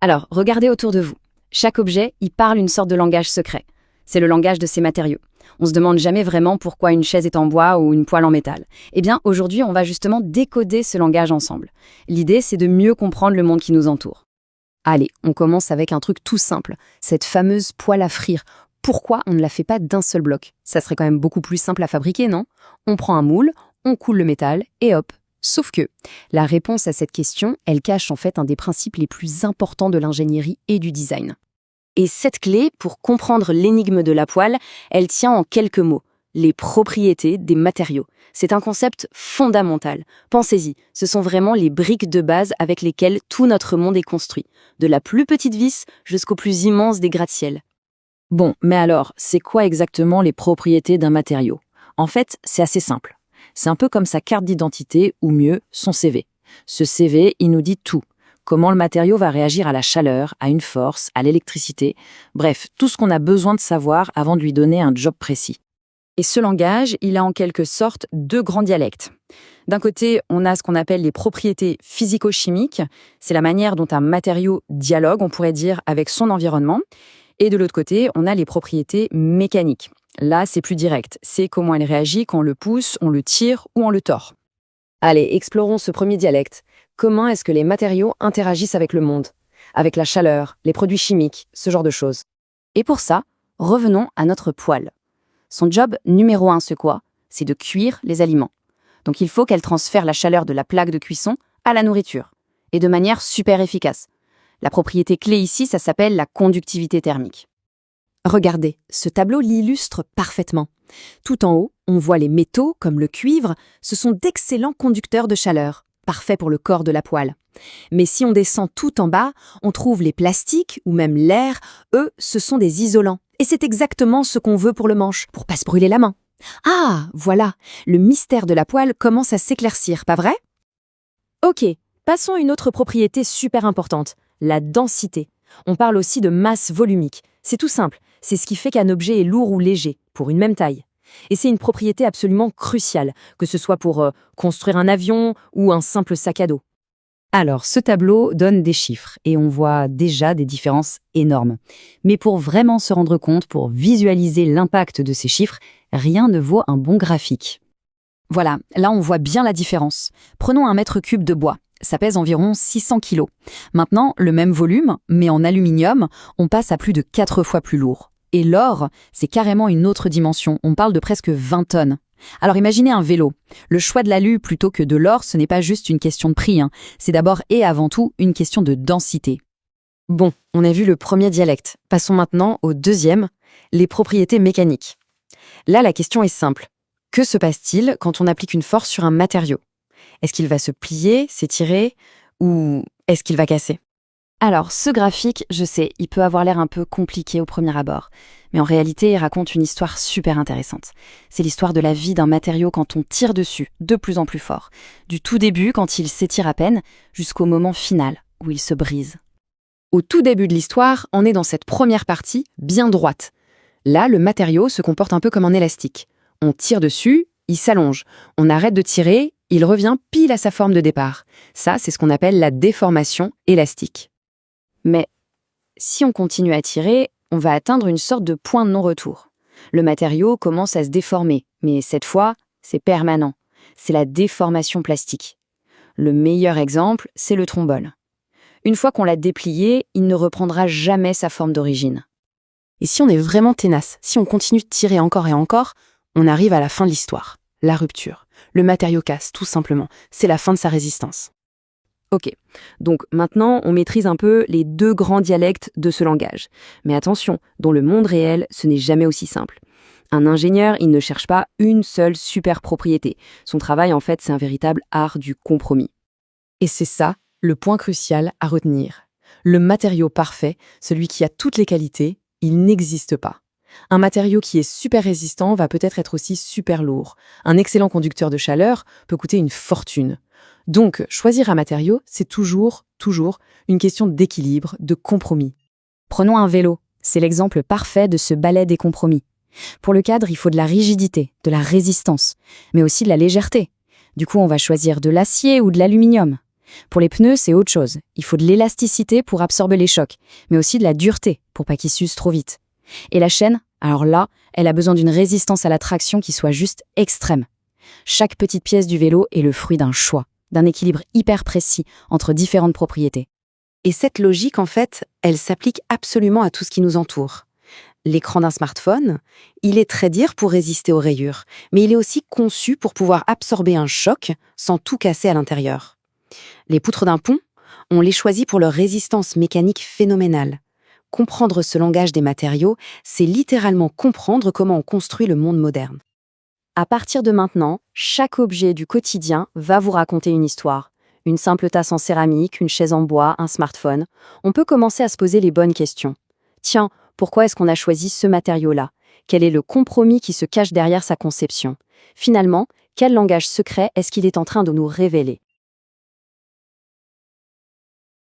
Alors, regardez autour de vous. Chaque objet, il parle une sorte de langage secret. C'est le langage de ces matériaux. On se demande jamais vraiment pourquoi une chaise est en bois ou une poêle en métal. Eh bien, aujourd'hui, on va justement décoder ce langage ensemble. L'idée, c'est de mieux comprendre le monde qui nous entoure. Allez, on commence avec un truc tout simple, cette fameuse poêle à frire. Pourquoi on ne la fait pas d'un seul bloc? Ça serait quand même beaucoup plus simple à fabriquer, non? On prend un moule, on coule le métal et hop. Sauf que la réponse à cette question, elle cache en fait un des principes les plus importants de l'ingénierie et du design. Et cette clé, pour comprendre l'énigme de la poêle, elle tient en quelques mots, les propriétés des matériaux. C'est un concept fondamental. Pensez-y, ce sont vraiment les briques de base avec lesquelles tout notre monde est construit, de la plus petite vis jusqu'au plus immense des gratte-ciel. Bon, mais alors, c'est quoi exactement les propriétés d'un matériau? En fait, c'est assez simple. C'est un peu comme sa carte d'identité, ou mieux, son CV. Ce CV, il nous dit tout. Comment le matériau va réagir à la chaleur, à une force, à l'électricité, bref, tout ce qu'on a besoin de savoir avant de lui donner un job précis. Et ce langage, il a en quelque sorte deux grands dialectes. D'un côté, on a ce qu'on appelle les propriétés physico-chimiques. C'est la manière dont un matériau dialogue, on pourrait dire, avec son environnement. Et de l'autre côté, on a les propriétés mécaniques. Là, c'est plus direct. C'est comment elle réagit quand on le pousse, on le tire ou on le tord. Allez, explorons ce premier dialecte. Comment est-ce que les matériaux interagissent avec le monde? Avec la chaleur, les produits chimiques, ce genre de choses. Et pour ça, revenons à notre poêle. Son job numéro 1, c'est quoi? C'est de cuire les aliments. Donc il faut qu'elle transfère la chaleur de la plaque de cuisson à la nourriture. Et de manière super efficace. La propriété clé ici, ça s'appelle la conductivité thermique. Regardez, ce tableau l'illustre parfaitement. Tout en haut, on voit les métaux, comme le cuivre, ce sont d'excellents conducteurs de chaleur, parfaits pour le corps de la poêle. Mais si on descend tout en bas, on trouve les plastiques ou même l'air, eux, ce sont des isolants. Et c'est exactement ce qu'on veut pour le manche, pour pas se brûler la main. Ah, voilà, le mystère de la poêle commence à s'éclaircir, pas vrai? Ok, passons à une autre propriété super importante, la densité. On parle aussi de masse volumique. C'est tout simple, c'est ce qui fait qu'un objet est lourd ou léger, pour une même taille. Et c'est une propriété absolument cruciale, que ce soit pour construire un avion ou un simple sac à dos. Alors, ce tableau donne des chiffres et on voit déjà des différences énormes. Mais pour vraiment se rendre compte, pour visualiser l'impact de ces chiffres, rien ne vaut un bon graphique. Voilà, là on voit bien la différence. Prenons un mètre cube de bois. Ça pèse environ 600 kilos. Maintenant, le même volume, mais en aluminium, on passe à plus de 4 fois plus lourd. Et l'or, c'est carrément une autre dimension. On parle de presque 20 tonnes. Alors imaginez un vélo. Le choix de l'alu plutôt que de l'or, ce n'est pas juste une question de prix. C'est d'abord et avant tout une question de densité. Bon, on a vu le premier dialecte. Passons maintenant au deuxième, les propriétés mécaniques. Là, la question est simple. Que se passe-t-il quand on applique une force sur un matériau? Est-ce qu'il va se plier, s'étirer, ou est-ce qu'il va casser? Alors, ce graphique, je sais, il peut avoir l'air un peu compliqué au premier abord, mais en réalité, il raconte une histoire super intéressante. C'est l'histoire de la vie d'un matériau quand on tire dessus, de plus en plus fort, du tout début, quand il s'étire à peine, jusqu'au moment final, où il se brise. Au tout début de l'histoire, on est dans cette première partie, bien droite. Là, le matériau se comporte un peu comme un élastique. On tire dessus, il s'allonge. On arrête de tirer, il revient pile à sa forme de départ. Ça, c'est ce qu'on appelle la déformation élastique. Mais si on continue à tirer, on va atteindre une sorte de point de non-retour. Le matériau commence à se déformer, mais cette fois, c'est permanent. C'est la déformation plastique. Le meilleur exemple, c'est le trombone. Une fois qu'on l'a déplié, il ne reprendra jamais sa forme d'origine. Et si on est vraiment tenace, si on continue de tirer encore et encore, on arrive à la fin de l'histoire, la rupture. Le matériau casse, tout simplement. C'est la fin de sa résistance. Ok, donc maintenant on maîtrise un peu les deux grands dialectes de ce langage. Mais attention, dans le monde réel, ce n'est jamais aussi simple. Un ingénieur, il ne cherche pas une seule super propriété. Son travail, en fait, c'est un véritable art du compromis. Et c'est ça, le point crucial à retenir. Le matériau parfait, celui qui a toutes les qualités, il n'existe pas. Un matériau qui est super résistant va peut-être être aussi super lourd. Un excellent conducteur de chaleur peut coûter une fortune. Donc, choisir un matériau, c'est toujours une question d'équilibre, de compromis. Prenons un vélo. C'est l'exemple parfait de ce ballet des compromis. Pour le cadre, il faut de la rigidité, de la résistance, mais aussi de la légèreté. Du coup, on va choisir de l'acier ou de l'aluminium. Pour les pneus, c'est autre chose. Il faut de l'élasticité pour absorber les chocs, mais aussi de la dureté pour pas qu'ils s'usent trop vite. Et la chaîne, alors là, elle a besoin d'une résistance à la traction qui soit juste extrême. Chaque petite pièce du vélo est le fruit d'un choix, d'un équilibre hyper précis entre différentes propriétés. Et cette logique, en fait, elle s'applique absolument à tout ce qui nous entoure. L'écran d'un smartphone, il est très dire pour résister aux rayures, mais il est aussi conçu pour pouvoir absorber un choc sans tout casser à l'intérieur. Les poutres d'un pont, on les choisit pour leur résistance mécanique phénoménale. Comprendre ce langage des matériaux, c'est littéralement comprendre comment on construit le monde moderne. À partir de maintenant, chaque objet du quotidien va vous raconter une histoire. Une simple tasse en céramique, une chaise en bois, un smartphone. On peut commencer à se poser les bonnes questions. Tiens, pourquoi est-ce qu'on a choisi ce matériau-là? Quel est le compromis qui se cache derrière sa conception? Finalement, quel langage secret est-ce qu'il est en train de nous révéler?